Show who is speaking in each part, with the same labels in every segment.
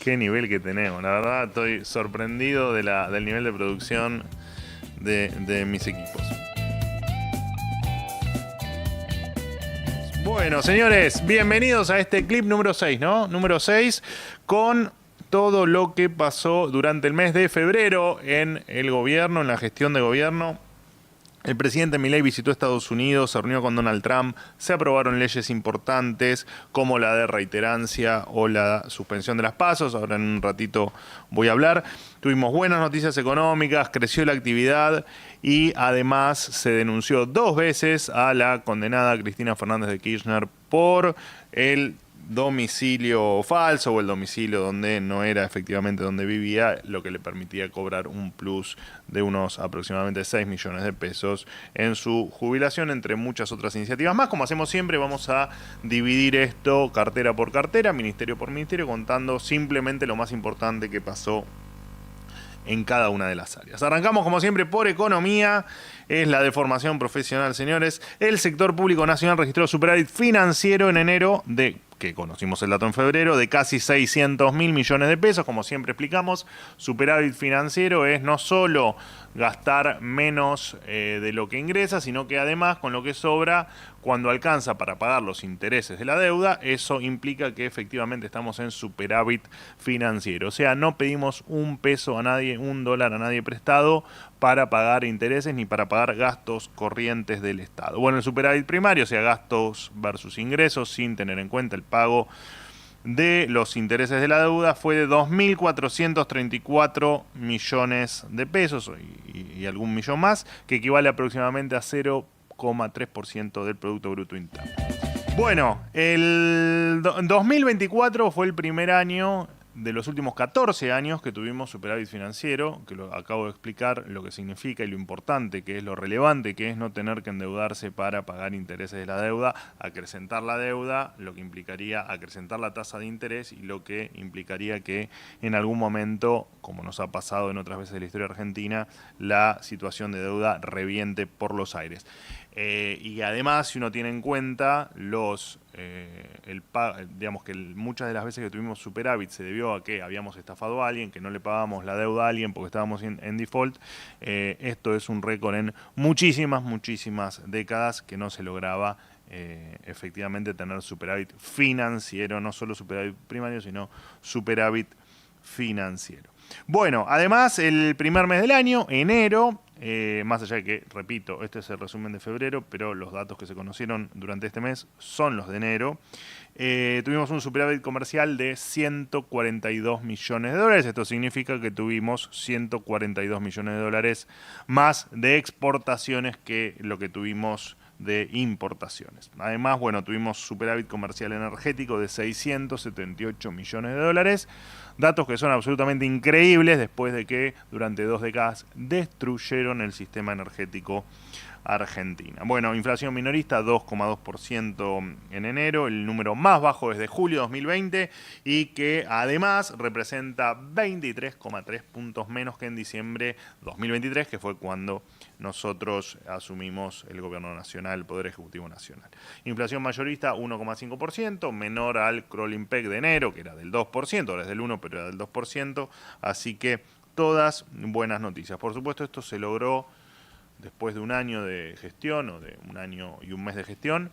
Speaker 1: Qué nivel que tenemos. La verdad estoy sorprendido del nivel de producción de mis equipos. Bueno, señores, bienvenidos a este clip número 6, ¿no? Número 6 con todo lo que pasó durante el mes de febrero en el gobierno, en la gestión de gobierno. El presidente Milei visitó Estados Unidos, se reunió con Donald Trump, se aprobaron leyes importantes como la de reiterancia o la suspensión de las pasos. Ahora en un ratito voy a hablar. Tuvimos buenas noticias económicas, creció la actividad y además se denunció 2 veces a la condenada Cristina Fernández de Kirchner por el domicilio falso o el domicilio donde no era efectivamente donde vivía, lo que le permitía cobrar un plus de unos aproximadamente 6 millones de pesos en su jubilación, entre muchas otras iniciativas más. Como hacemos siempre, vamos a dividir esto cartera por cartera, ministerio por ministerio, contando simplemente lo más importante que pasó en cada una de las áreas. Arrancamos como siempre por economía, es la de formación profesional, señores. El sector público nacional registró superávit financiero en enero que conocimos el dato en febrero, de casi 600 mil millones de pesos. Como siempre explicamos, superávit financiero es no solo gastar menos de lo que ingresa, sino que además con lo que sobra, cuando alcanza para pagar los intereses de la deuda, eso implica que efectivamente estamos en superávit financiero. O sea, no pedimos un peso a nadie, un dólar a nadie prestado para pagar intereses ni para pagar gastos corrientes del Estado. Bueno, el superávit primario, o sea, gastos versus ingresos, sin tener en cuenta el pago de los intereses de la deuda, fue de 2.434 millones de pesos y algún millón más, que equivale aproximadamente a 0,3% del Producto Bruto Interno. Bueno, el 2024 fue el primer año de los últimos 14 años que tuvimos superávit financiero, que lo acabo de explicar lo que significa y lo importante que es, lo relevante que es no tener que endeudarse para pagar intereses de la deuda, acrecentar la deuda, lo que implicaría acrecentar la tasa de interés y lo que implicaría que en algún momento, como nos ha pasado en otras veces de la historia argentina, la situación de deuda reviente por los aires. Y además, si uno tiene en cuenta digamos que muchas de las veces que tuvimos superávit se debió a que habíamos estafado a alguien, que no le pagábamos la deuda a alguien porque estábamos en default. Esto es un récord en muchísimas décadas que no se lograba efectivamente tener superávit financiero, no solo superávit primario, sino superávit financiero. Bueno, además el primer mes del año, enero, más allá de que, repito, este es el resumen de febrero, pero los datos que se conocieron durante este mes son los de enero, tuvimos un superávit comercial de 142 millones de dólares. Esto significa que tuvimos 142 millones de dólares más de exportaciones que lo que tuvimos de importaciones. Además, bueno, tuvimos superávit comercial energético de 678 millones de dólares. Datos que son absolutamente increíbles después de que durante 2 décadas destruyeron el sistema energético argentina. Bueno, inflación minorista 2,2% en enero, el número más bajo desde julio de 2020 y que además representa 23,3 puntos menos que en diciembre 2023, que fue cuando nosotros asumimos el gobierno nacional, el Poder Ejecutivo Nacional. Inflación mayorista 1,5%, menor al crawling peg de enero, que era del 2%, ahora es del 1%, pero era del 2%, así que todas buenas noticias. Por supuesto, esto se logró después de un año de gestión, o de un año y un mes de gestión,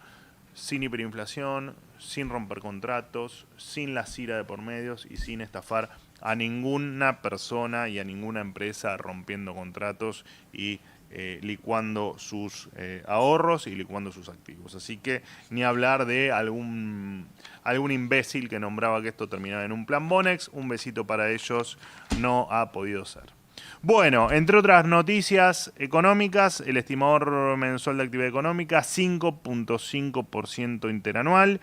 Speaker 1: sin hiperinflación, sin romper contratos, sin la CIRA de por medios y sin estafar a ninguna persona y a ninguna empresa rompiendo contratos y licuando sus ahorros y licuando sus activos. Así que ni hablar de algún imbécil que nombraba que esto terminaba en un plan Bonex. Un besito para ellos, no ha podido ser. Bueno, entre otras noticias económicas, el estimador mensual de actividad económica 5,5% interanual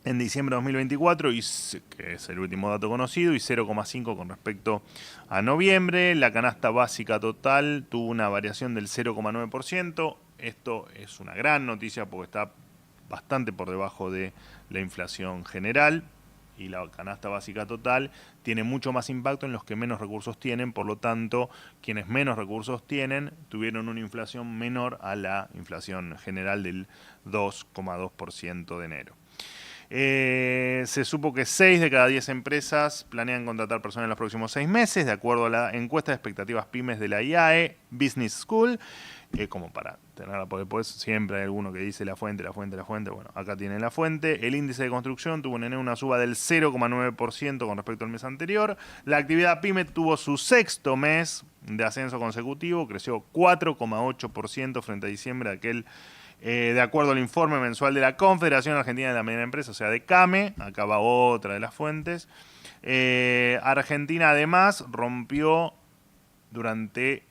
Speaker 1: en diciembre de 2024, que es el último dato conocido, y 0,5 con respecto a noviembre. La canasta básica total tuvo una variación del 0,9%. Esto es una gran noticia porque está bastante por debajo de la inflación general. Y la canasta básica total tiene mucho más impacto en los que menos recursos tienen, por lo tanto, quienes menos recursos tienen tuvieron una inflación menor a la inflación general del 2,2% de enero. Se supo que 6 de cada 10 empresas planean contratar personas en los próximos 6 meses, de acuerdo a la encuesta de expectativas pymes de la IAE Business School. Como para tenerla, porque después siempre hay alguno que dice la fuente. Bueno, acá tienen la fuente. El índice de construcción tuvo en enero una suba del 0,9% con respecto al mes anterior. La actividad pyme tuvo su sexto mes de ascenso consecutivo, creció 4,8% frente a diciembre de aquel. De acuerdo al informe mensual de la Confederación Argentina de la Mediana Empresa, o sea, de CAME, acá va otra de las fuentes. Argentina además rompió durante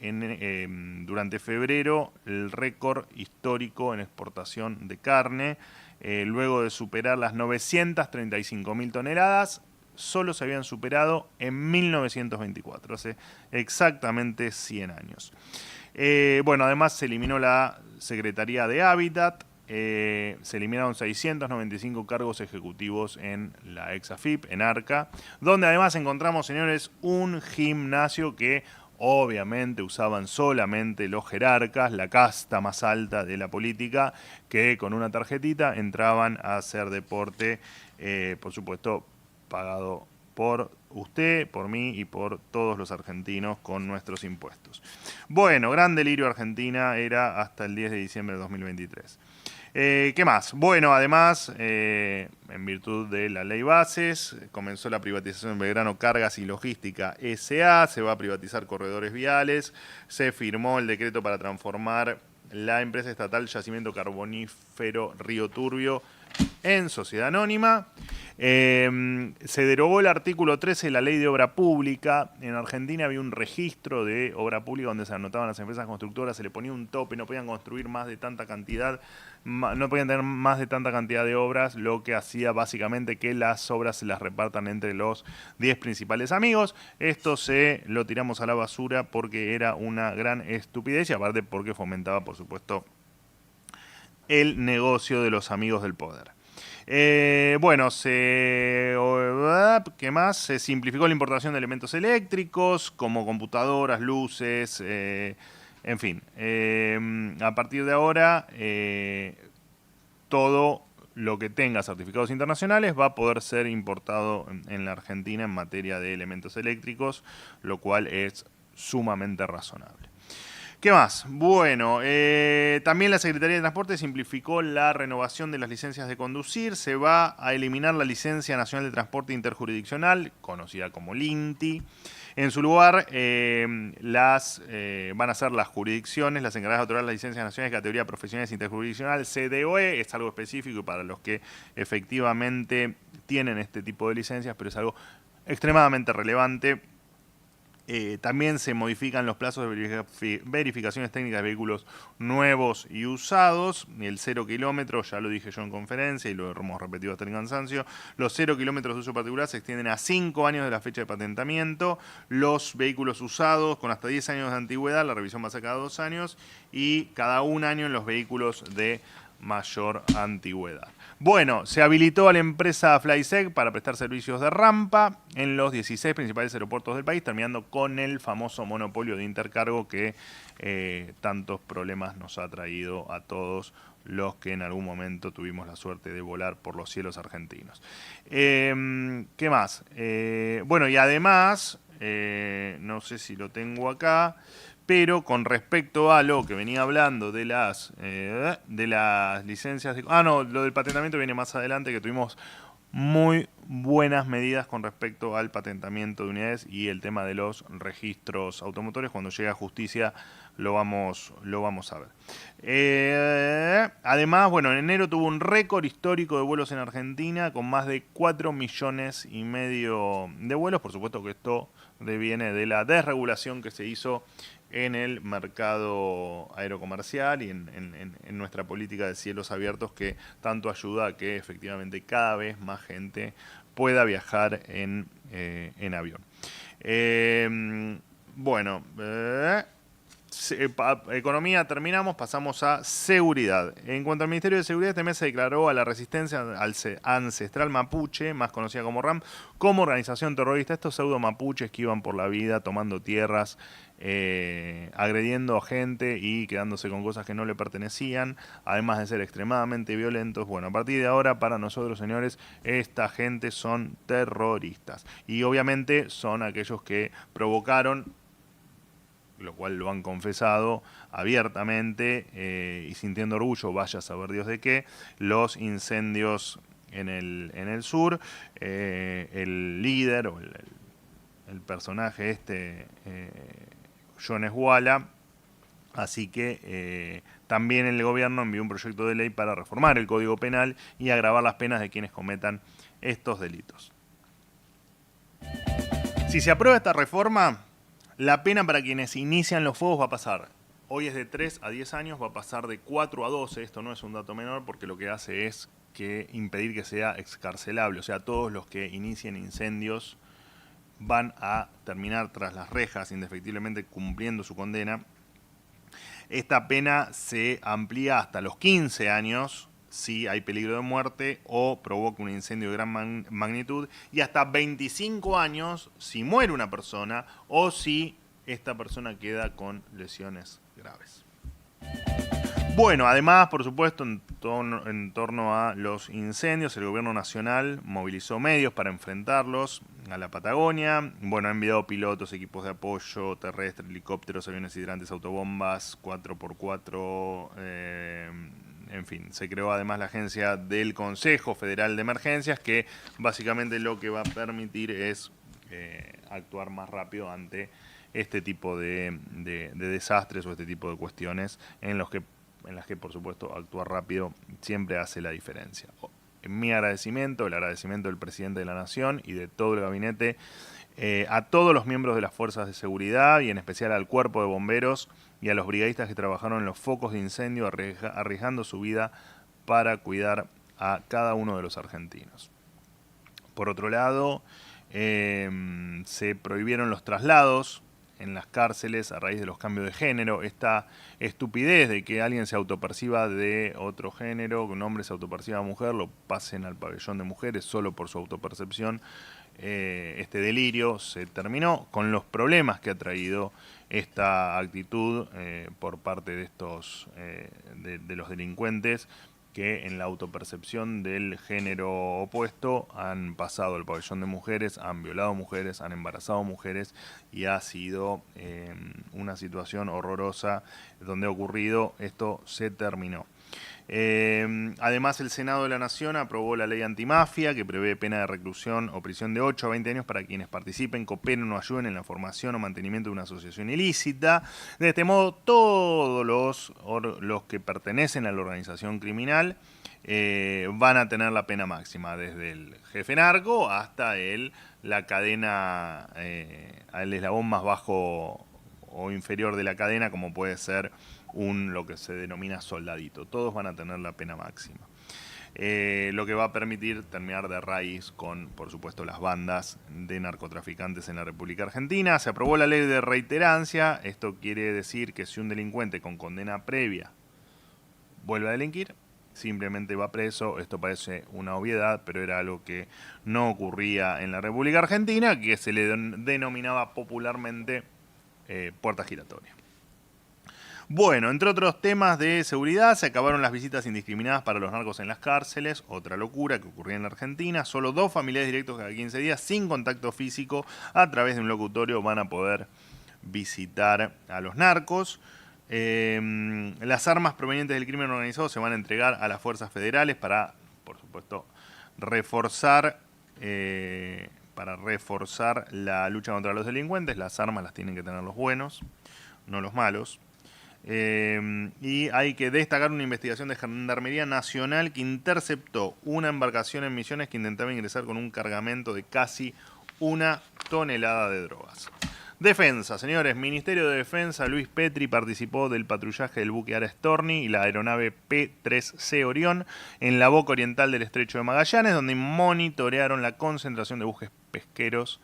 Speaker 1: febrero el récord histórico en exportación de carne, luego de superar las 935.000 toneladas. Solo se habían superado en 1924, hace exactamente 100 años. Bueno, además se eliminó la Secretaría de Hábitat, se eliminaron 695 cargos ejecutivos en la ex AFIP, en ARCA, donde además encontramos, señores, un gimnasio que obviamente usaban solamente los jerarcas, la casta más alta de la política, que con una tarjetita entraban a hacer deporte, por supuesto, pagado por usted, por mí y por todos los argentinos con nuestros impuestos. Bueno, gran delirio Argentina era hasta el 10 de diciembre de 2023. ¿Qué más? Bueno, además, en virtud de la ley Bases, comenzó la privatización de Belgrano Cargas y Logística S.A., se va a privatizar corredores viales, se firmó el decreto para transformar la empresa estatal Yacimiento Carbonífero Río Turbio en sociedad anónima. Se derogó el artículo 13 de la Ley de Obra Pública. En Argentina había un registro de obra pública donde se anotaban las empresas constructoras, se le ponía un tope, no podían construir más de tanta cantidad, no podían tener más de tanta cantidad de obras, lo que hacía básicamente que las obras se las repartan entre los 10 principales amigos. Esto se lo tiramos a la basura porque era una gran estupidez y aparte porque fomentaba, por supuesto, el negocio de los amigos del poder. Bueno, ¿qué más? Se simplificó la importación de elementos eléctricos como computadoras, luces, en fin. A partir de ahora, todo lo que tenga certificados internacionales va a poder ser importado en la Argentina en materia de elementos eléctricos, lo cual es sumamente razonable. ¿Qué más? Bueno, también la Secretaría de Transporte simplificó la renovación de las licencias de conducir. Se va a eliminar la Licencia Nacional de Transporte Interjurisdiccional, conocida como LINTI. En su lugar, van a ser las jurisdicciones las encargadas de otorgar las licencias nacionales de categoría profesionales interjurisdiccional, CDOE. Es algo específico para los que efectivamente tienen este tipo de licencias, pero es algo extremadamente relevante. También se modifican los plazos de verificaciones técnicas de vehículos nuevos y usados. El 0 kilómetros, ya lo dije yo en conferencia y lo hemos repetido hasta el cansancio. Los 0 kilómetros de uso particular se extienden a 5 años de la fecha de patentamiento. Los vehículos usados con hasta 10 años de antigüedad, la revisión va a ser cada 2 años. Y cada 1 año en los vehículos de mayor antigüedad. Bueno, se habilitó a la empresa FlySec para prestar servicios de rampa en los 16 principales aeropuertos del país, terminando con el famoso monopolio de Intercargo que tantos problemas nos ha traído a todos los que en algún momento tuvimos la suerte de volar por los cielos argentinos. ¿Qué más? Bueno, y además, no sé si lo tengo acá, pero con respecto a lo que venía hablando de las licencias... no, lo del patentamiento viene más adelante, que tuvimos muy buenas medidas con respecto al patentamiento de unidades y el tema de los registros automotores. Cuando llegue a justicia lo vamos a ver. Además, bueno, en enero tuvo un récord histórico de vuelos en Argentina con más de 4,5 millones de vuelos. Por supuesto que esto deviene de la desregulación que se hizo en el mercado aerocomercial y en nuestra política de cielos abiertos, que tanto ayuda a que efectivamente cada vez más gente pueda viajar en avión. Bueno, Economía terminamos, pasamos a seguridad. En cuanto al Ministerio de Seguridad, este mes se declaró a la resistencia ancestral mapuche, más conocida como RAM, como organización terrorista. Estos pseudo mapuches que iban por la vida tomando tierras, agrediendo a gente y quedándose con cosas que no le pertenecían, además de ser extremadamente violentos. Bueno, a partir de ahora, para nosotros, señores, esta gente son terroristas. Y obviamente son aquellos que provocaron, lo cual lo han confesado abiertamente y sintiendo orgullo, vaya a saber Dios de qué, los incendios en el sur. El líder o el personaje John Esguala. Así que también el gobierno envió un proyecto de ley para reformar el Código Penal y agravar las penas de quienes cometan estos delitos. Si se aprueba esta reforma, la pena para quienes inician los fuegos va a pasar. Hoy es de 3 a 10 años, va a pasar de 4 a 12. Esto no es un dato menor porque lo que hace es impedir que sea excarcelable. O sea, todos los que inicien incendios van a terminar tras las rejas, indefectiblemente cumpliendo su condena. Esta pena se amplía hasta los 15 años si hay peligro de muerte o provoca un incendio de gran magnitud, y hasta 25 años si muere una persona o si esta persona queda con lesiones graves. Bueno, además, por supuesto, en torno a los incendios, el gobierno nacional movilizó medios para enfrentarlos a la Patagonia. Bueno, ha enviado pilotos, equipos de apoyo terrestre, helicópteros, aviones hidrantes, autobombas, 4x4, en fin. Se creó además la agencia del Consejo Federal de Emergencias, que básicamente lo que va a permitir es actuar más rápido ante este tipo de desastres o este tipo de cuestiones en las que, por supuesto, actuar rápido siempre hace la diferencia. Mi agradecimiento, el agradecimiento del presidente de la Nación y de todo el gabinete, a todos los miembros de las fuerzas de seguridad y en especial al cuerpo de bomberos y a los brigadistas que trabajaron en los focos de incendio arriesgando su vida para cuidar a cada uno de los argentinos. Por otro lado, se prohibieron los traslados en las cárceles a raíz de los cambios de género. Esta estupidez de que alguien se autoperciba de otro género, que un hombre se autoperciba mujer, lo pasen al pabellón de mujeres solo por su autopercepción. Este delirio se terminó con los problemas que ha traído esta actitud por parte de estos de los delincuentes, que en la autopercepción del género opuesto han pasado al pabellón de mujeres, han violado mujeres, han embarazado mujeres, y ha sido una situación horrorosa donde ha ocurrido. Esto se terminó. Además, el Senado de la Nación aprobó la ley antimafia, que prevé pena de reclusión o prisión de 8 a 20 años para quienes participen, cooperen o ayuden en la formación o mantenimiento de una asociación ilícita. De este modo, todos los que pertenecen a la organización criminal van a tener la pena máxima, desde el jefe narco hasta la cadena, el eslabón más bajo o inferior de la cadena, como puede ser lo que se denomina soldadito. Todos van a tener la pena máxima. Lo que va a permitir terminar de raíz con, por supuesto, las bandas de narcotraficantes en la República Argentina. Se aprobó la ley de reiterancia. Esto quiere decir que si un delincuente con condena previa vuelve a delinquir, simplemente va preso. Esto parece una obviedad, pero era algo que no ocurría en la República Argentina, que se le denominaba popularmente puerta giratoria. Bueno, entre otros temas de seguridad, se acabaron las visitas indiscriminadas para los narcos en las cárceles, otra locura que ocurría en la Argentina. Solo 2 familiares directos cada 15 días, sin contacto físico, a través de un locutorio van a poder visitar a los narcos. Las armas provenientes del crimen organizado se van a entregar a las fuerzas federales para, por supuesto, reforzar la lucha contra los delincuentes. Las armas las tienen que tener los buenos, no los malos. Y hay que destacar una investigación de Gendarmería Nacional que interceptó una embarcación en Misiones que intentaba ingresar con un cargamento de casi 1 tonelada de drogas. Defensa, señores. Ministerio de Defensa, Luis Petri participó del patrullaje del buque Ara Storni y la aeronave P-3C Orión en la boca oriental del Estrecho de Magallanes, donde monitorearon la concentración de buques pesqueros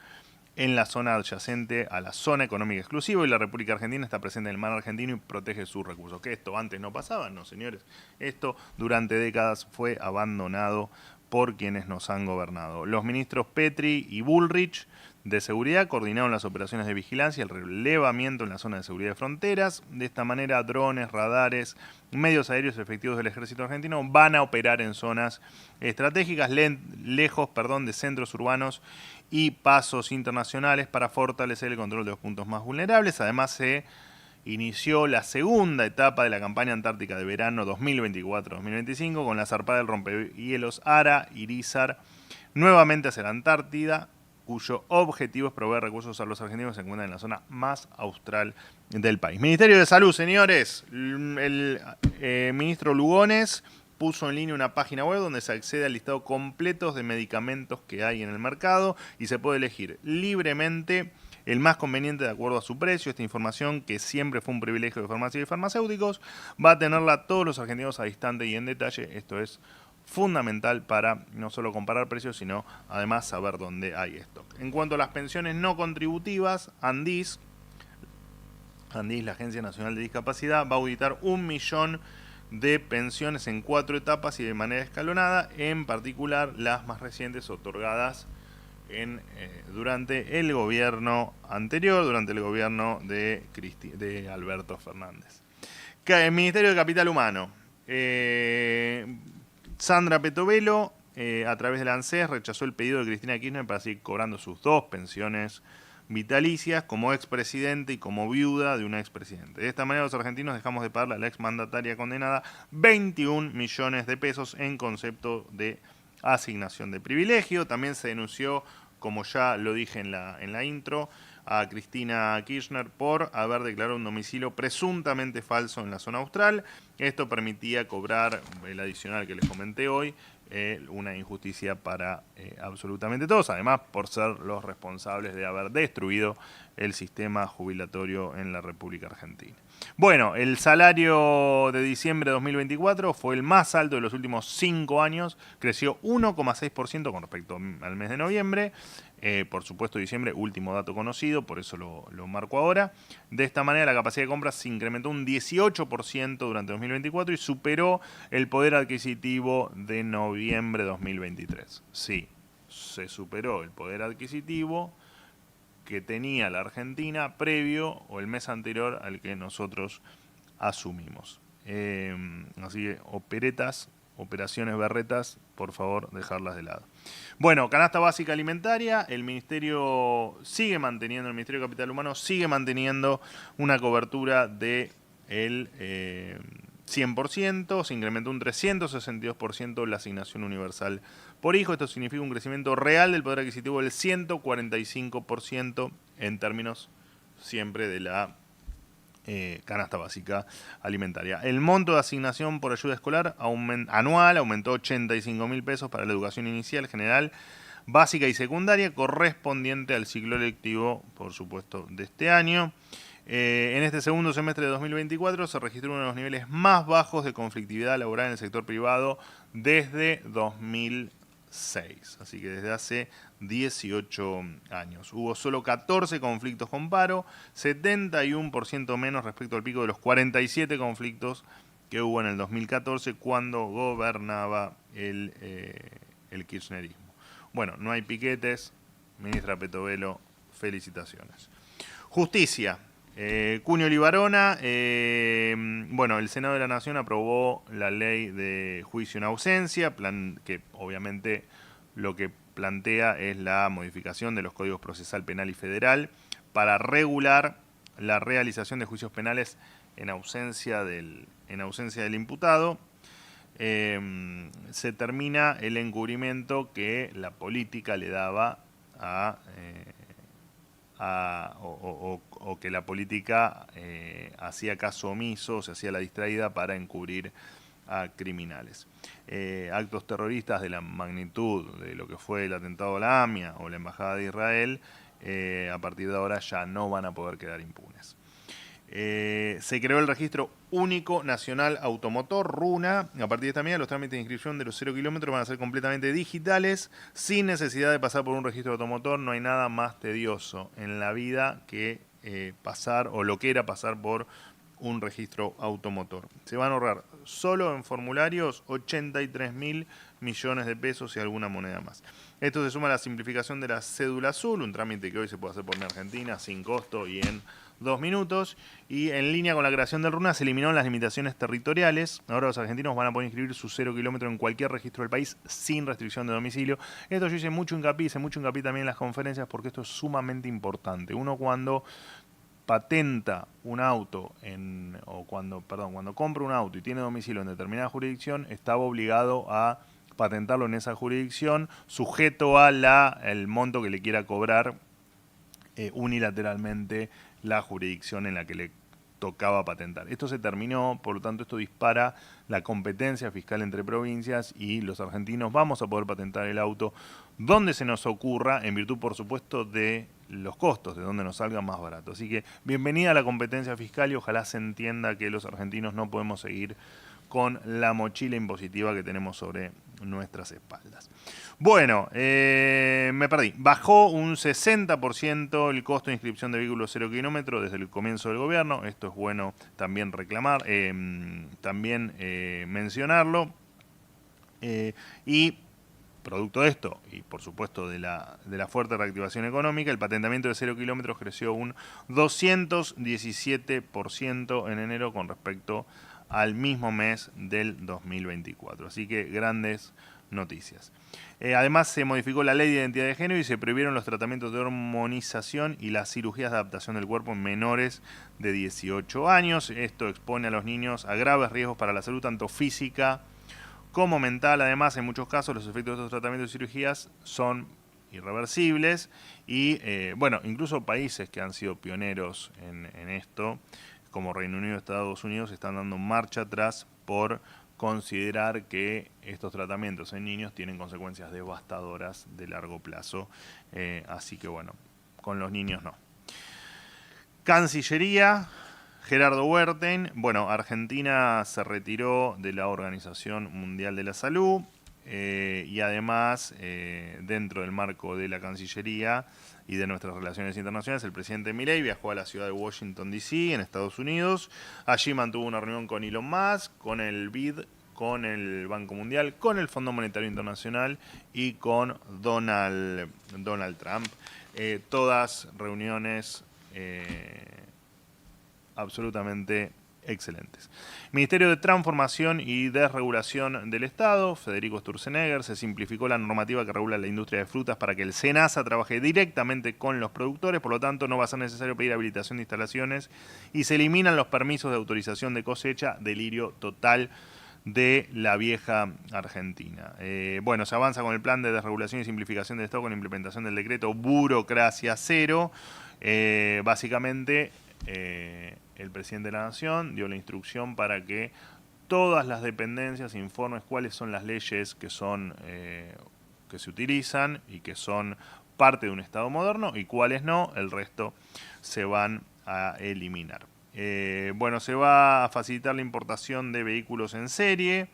Speaker 1: en la zona adyacente a la zona económica exclusiva, y la República Argentina está presente en el mar argentino y protege sus recursos. Que esto antes no pasaba, no señores. Esto durante décadas fue abandonado por quienes nos han gobernado. Los ministros Petri y Bullrich de Seguridad coordinaron las operaciones de vigilancia y el relevamiento en la zona de seguridad de fronteras. De esta manera, drones, radares, medios aéreos efectivos del ejército argentino van a operar en zonas estratégicas lejos de centros urbanos y pasos internacionales para fortalecer el control de los puntos más vulnerables. Además, se inició la segunda etapa de la campaña antártica de verano 2024-2025 con la zarpada del rompehielos Ara Irizar nuevamente hacia la Antártida, cuyo objetivo es proveer recursos a los argentinos que se encuentran en la zona más austral del país. Ministerio de Salud, señores. El ministro Lugones puso en línea una página web donde se accede al listado completo de medicamentos que hay en el mercado y se puede elegir libremente el más conveniente de acuerdo a su precio. Esta información, que siempre fue un privilegio de farmacias y farmacéuticos, va a tenerla todos los argentinos a instante y en detalle. Esto es fundamental para no solo comparar precios, sino además saber dónde hay stock. En cuanto a las pensiones no contributivas, Andis, la Agencia Nacional de Discapacidad, va a auditar 1 millón de pensiones en 4 etapas y de manera escalonada, en particular las más recientes otorgadas durante el gobierno anterior, durante el gobierno de Alberto Fernández. El Ministerio de Capital Humano. Sandra Petovelo, a través del ANSES, rechazó el pedido de Cristina Kirchner para seguir cobrando sus 2 pensiones vitalicias como expresidente y como viuda de un expresidente. De esta manera, los argentinos dejamos de pagarle a la exmandataria condenada 21 millones de pesos en concepto de asignación de privilegio. También se denunció, como ya lo dije en la intro, a Cristina Kirchner por haber declarado un domicilio presuntamente falso en la zona austral. Esto permitía cobrar el adicional que les comenté hoy, una injusticia para absolutamente todos, además por ser los responsables de haber destruido el sistema jubilatorio en la República Argentina. Bueno, el salario de diciembre de 2024 fue el más alto de los últimos 5 años, creció 1,6% con respecto al mes de noviembre. Por supuesto, diciembre, último dato conocido, por eso lo marco ahora. De esta manera, la capacidad de compra se incrementó un 18% durante 2024 y superó el poder adquisitivo de noviembre de 2023. Sí, se superó el poder adquisitivo que tenía la Argentina previo o el mes anterior al que nosotros asumimos. Así que operaciones berretas, por favor, dejarlas de lado. Bueno, canasta básica alimentaria, el Ministerio de Capital Humano sigue manteniendo una cobertura de el 100%, se incrementó un 362% la asignación universal por hijo. Esto significa un crecimiento real del poder adquisitivo del 145% en términos siempre de la canasta básica alimentaria. El monto de asignación por ayuda escolar anual aumentó 85.000 pesos para la educación inicial, general, básica y secundaria, correspondiente al ciclo lectivo, por supuesto, de este año. En este segundo semestre de 2024 se registró uno de los niveles más bajos de conflictividad laboral en el sector privado desde 2006, así que desde hace 18 años. Hubo solo 14 conflictos con paro, 71% menos respecto al pico de los 47 conflictos que hubo en el 2014 cuando gobernaba el kirchnerismo. Bueno, no hay piquetes, ministra Petovelo, felicitaciones. Justicia. Cunio Libarona, bueno, el Senado de la Nación aprobó la ley de juicio en ausencia, que obviamente lo que plantea es la modificación de los códigos procesal penal y federal para regular la realización de juicios penales en ausencia del imputado. Se termina el encubrimiento que la política le daba o que la política hacía caso omiso, se hacía la distraída para encubrir a criminales. Actos terroristas de la magnitud de lo que fue el atentado a la AMIA o la Embajada de Israel, a partir de ahora ya no van a poder quedar impunes. Se creó el Registro Único Nacional Automotor, RUNA. A partir de esta medida, los trámites de inscripción de los 0 kilómetros van a ser completamente digitales, sin necesidad de pasar por un registro automotor. No hay nada más tedioso en la vida que pasar, o lo que era pasar por un registro automotor. Se van a ahorrar solo en formularios 83.000 millones de pesos y alguna moneda más. Esto se suma a la simplificación de la cédula azul, un trámite que hoy se puede hacer por mi Argentina sin costo y en 2 minutos. Y en línea con la creación del RUNA se eliminaron las limitaciones territoriales. Ahora los argentinos van a poder inscribir su 0 kilómetro en cualquier registro del país sin restricción de domicilio. Esto yo hice mucho hincapié también en las conferencias, porque esto es sumamente importante. Uno cuando patenta un auto cuando compra un auto y tiene domicilio en determinada jurisdicción, estaba obligado a patentarlo en esa jurisdicción, sujeto a el monto que le quiera cobrar unilateralmente la jurisdicción en la que le tocaba patentar. Esto se terminó, por lo tanto esto dispara la competencia fiscal entre provincias y los argentinos vamos a poder patentar el auto donde se nos ocurra, en virtud por supuesto de los costos, de donde nos salga más barato. Así que bienvenida a la competencia fiscal y ojalá se entienda que los argentinos no podemos seguir con la mochila impositiva que tenemos sobre nuestras espaldas. Bueno, me perdí. Bajó un 60% el costo de inscripción de vehículos 0 kilómetros desde el comienzo del gobierno. Esto es bueno también mencionarlo. Y producto de esto, y por supuesto de la fuerte reactivación económica, el patentamiento de 0 kilómetros creció un 217% en enero con respecto al mismo mes del 2024. Así que grandes noticias. Además se modificó la ley de identidad de género y se prohibieron los tratamientos de hormonización y las cirugías de adaptación del cuerpo en menores de 18 años. Esto expone a los niños a graves riesgos para la salud, tanto física como mental. Además, en muchos casos los efectos de estos tratamientos y cirugías son irreversibles y, incluso países que han sido pioneros en esto, como Reino Unido y Estados Unidos, están dando marcha atrás por considerar que estos tratamientos en niños tienen consecuencias devastadoras de largo plazo. Así que bueno, con los niños no. Cancillería, Gerardo Huerten. Bueno, Argentina se retiró de la Organización Mundial de la Salud y además, dentro del marco de la Cancillería y de nuestras relaciones internacionales, el presidente Milei viajó a la ciudad de Washington, D.C., en Estados Unidos. Allí mantuvo una reunión con Elon Musk, con el BID, con el Banco Mundial, con el Fondo Monetario Internacional y con Donald Trump. Todas reuniones absolutamente excelentes. Ministerio de Transformación y Desregulación del Estado, Federico Sturzenegger, se simplificó la normativa que regula la industria de frutas para que el SENASA trabaje directamente con los productores, por lo tanto no va a ser necesario pedir habilitación de instalaciones y se eliminan los permisos de autorización de cosecha, delirio total de la vieja Argentina. Se avanza con el plan de desregulación y simplificación del Estado con la implementación del decreto Burocracia Cero. Básicamente, el presidente de la Nación dio la instrucción para que todas las dependencias informen cuáles son las leyes que se utilizan y que son parte de un Estado moderno y cuáles no, el resto se van a eliminar. Se va a facilitar la importación de vehículos en serie,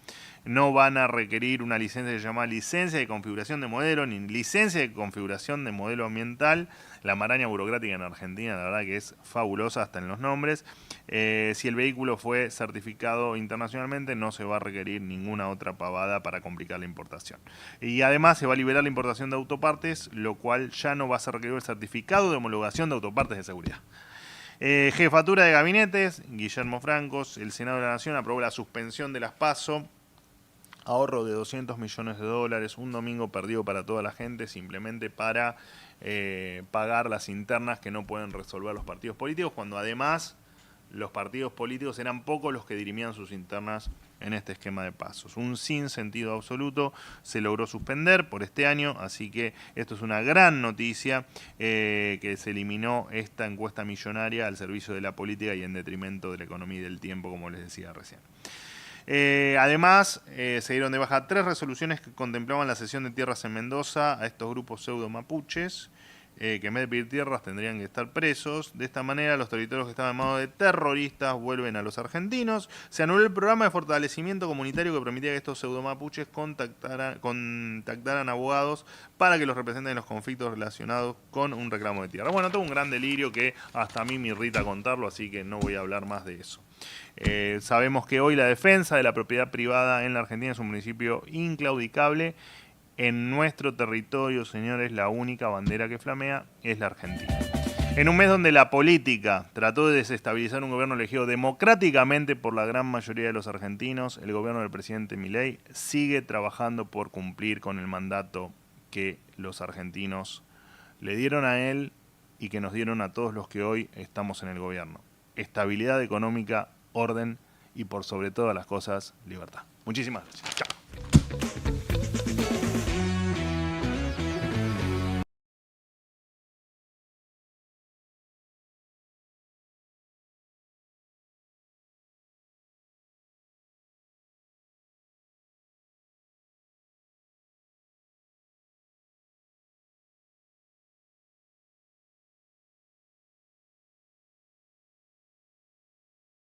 Speaker 1: no van a requerir una licencia que se llama licencia de configuración de modelo ni licencia de configuración de modelo ambiental. La maraña burocrática en Argentina, la verdad que es fabulosa hasta en los nombres. Si el vehículo fue certificado internacionalmente, no se va a requerir ninguna otra pavada para complicar la importación. Y además se va a liberar la importación de autopartes, lo cual ya no va a ser requerido el certificado de homologación de autopartes de seguridad. Jefatura de gabinetes, Guillermo Francos. El Senado de la Nación aprobó la suspensión de las PASO. Ahorro de $200 millones, un domingo perdido para toda la gente, simplemente para pagar las internas que no pueden resolver los partidos políticos, cuando además los partidos políticos eran pocos los que dirimían sus internas en este esquema de pasos. Un sinsentido absoluto, se logró suspender por este año, así que esto es una gran noticia, que se eliminó esta encuesta millonaria al servicio de la política y en detrimento de la economía y del tiempo, como les decía recién. Además, se dieron de baja 3 resoluciones que contemplaban la cesión de tierras en Mendoza a estos grupos pseudo mapuches. que en vez de pedir tierras tendrían que estar presos. De esta manera, los territorios que estaban en manos de terroristas vuelven a los argentinos. Se anuló el programa de fortalecimiento comunitario que permitía que estos pseudomapuches contactaran abogados para que los representen en los conflictos relacionados con un reclamo de tierra. Bueno, todo un gran delirio que hasta a mí me irrita contarlo, así que no voy a hablar más de eso. Sabemos que hoy la defensa de la propiedad privada en la Argentina es un principio inclaudicable. En nuestro territorio, señores, la única bandera que flamea es la Argentina. En un mes donde la política trató de desestabilizar un gobierno elegido democráticamente por la gran mayoría de los argentinos, el gobierno del presidente Milei sigue trabajando por cumplir con el mandato que los argentinos le dieron a él y que nos dieron a todos los que hoy estamos en el gobierno. Estabilidad económica, orden y por sobre todas las cosas, libertad. Muchísimas gracias. Chao.